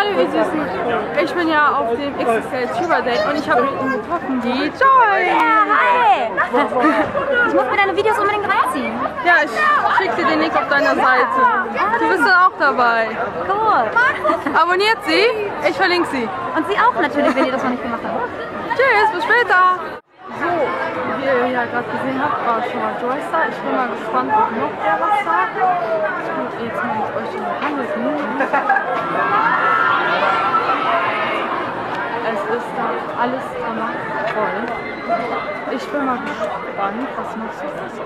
Hallo ihr Süßen, ich bin ja auf dem XXL Tuber Day und ich habe mit ihm getroffen, die Joy! Ja, hi! Ich muss mir deine Videos unbedingt reinziehen. Ja, ich schicke dir den Link auf deiner Seite. Du bist dann auch dabei. Cool. Abonniert sie, ich verlinke sie. Und sie auch natürlich, wenn ihr das noch nicht gemacht habt. Tschüss, bis später! So, wie ihr ja gerade gesehen habt, war schon mal Joyce da. Ich bin mal gespannt, ob noch der was sagt. Ich bin jetzt mal mit euch in der Handel. Es ist da alles voll. Ich bin mal gespannt, was noch so ist.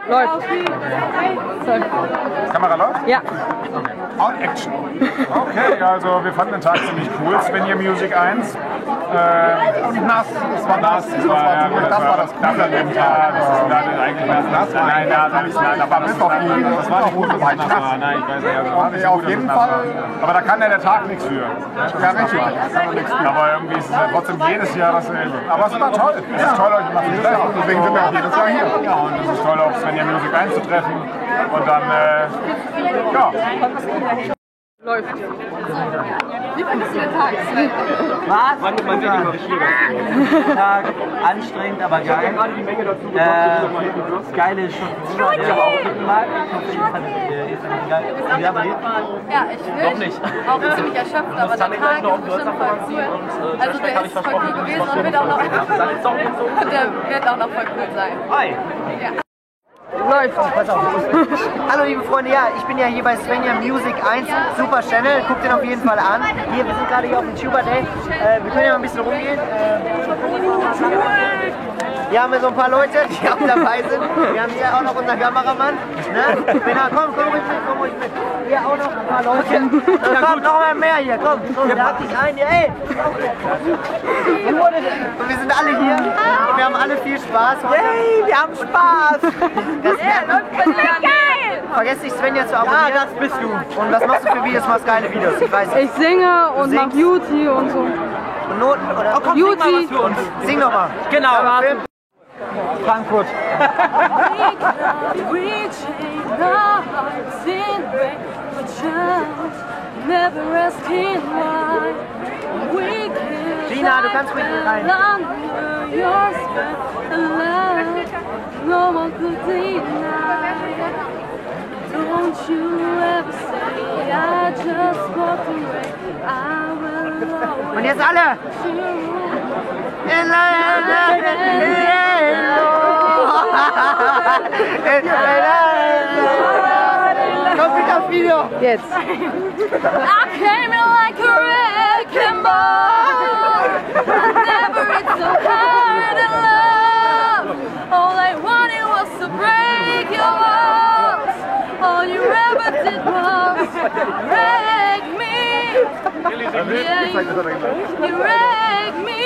Läuft. Kamera läuft? Ja. On Action. Okay, also wir fanden den Tag ziemlich cool. Svenja Music 1. Und nass. Es war nass. Das war das Coole an dem Tag. Das ist eigentlich nass. Nein, das war bis auf die. Das war nicht gut, weil nass war. Nein, ich weiß nicht. Okay, auf jeden Fall. Aber da kann ja der Tag nichts für. Ja, richtig. Aber irgendwie ist es ja trotzdem jedes Jahr dasselbe. Aber es ist immer toll. Es ist toll, euch immer zu treffen. Deswegen sind wir auch jedes Jahr hier. Ja, und es ist toll, auf Svenja Music 1 zu treffen. Und dann, ja. Läuft. Wie findest du den Tag? Was? Tag, anstrengend, aber geil. Geile Schokolade, der auch mitmacht. Ich hoffe, ihr fandet geil. Ja, bei dir? Ja, ich will. Noch nicht. Auch ziemlich erschöpft, aber der Tag ist bestimmt voll cool. Also der ist voll cool gewesen und wird auch noch, der wird auch noch voll cool sein. Hi! Ja. Läuft. Pass auf. Hallo liebe Freunde, ja, ich bin ja hier bei Svenja Music 1, super Channel, guckt den auf jeden Fall an. Hier, wir sind gerade hier auf dem Tuber Day. Wir können ja mal ein bisschen rumgehen. Hier haben wir so ein paar Leute, die auch dabei sind. Wir haben hier auch noch unseren Kameramann. Ne? Komm ruhig mit. Hier auch noch ein paar Leute. Komm, noch mal mehr hier, komm, lad dich ein hier, ey. Und wir sind alle hier und wir haben alle viel Spaß. Yay, wir haben Spaß. Das geil. Vergesst nicht Svenja zu abonnieren. Ja, das bist du. Und was machst du für Videos? Machst geile Videos, ich weiß nicht. Ich singe und mach Beauty und so. Und Noten oder? Oh, komm, Beauty. Sing doch mal. Genau. Frankfurt. Gina, du kannst mit rein. Don't you ever say I just walked away. I will always. Und jetzt alle. Komm wieder auf Video. Jetzt. I came in like a wrecking ball. I never hit so hard in love. All I wanted was to break your walls. All you ever did was break me. Yeah, you break me.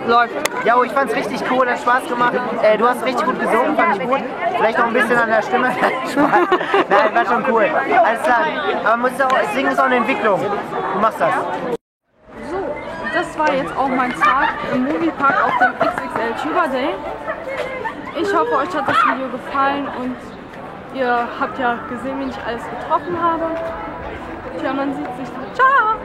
Läuft. Ja, ich fand's richtig cool, hat Spaß gemacht. Du hast richtig gut gesungen, fand ich gut. Vielleicht noch ein bisschen an der Stimme. Spaß. Nein, war schon cool. Alles klar. Aber Singen ist auch eine Entwicklung. Du machst das. So, das war jetzt auch mein Tag im Moviepark auf dem XXL Tuber Day. Ich hoffe, euch hat das Video gefallen und ihr habt ja gesehen, wie ich alles getroffen habe. Tja, man sieht sich. Ciao!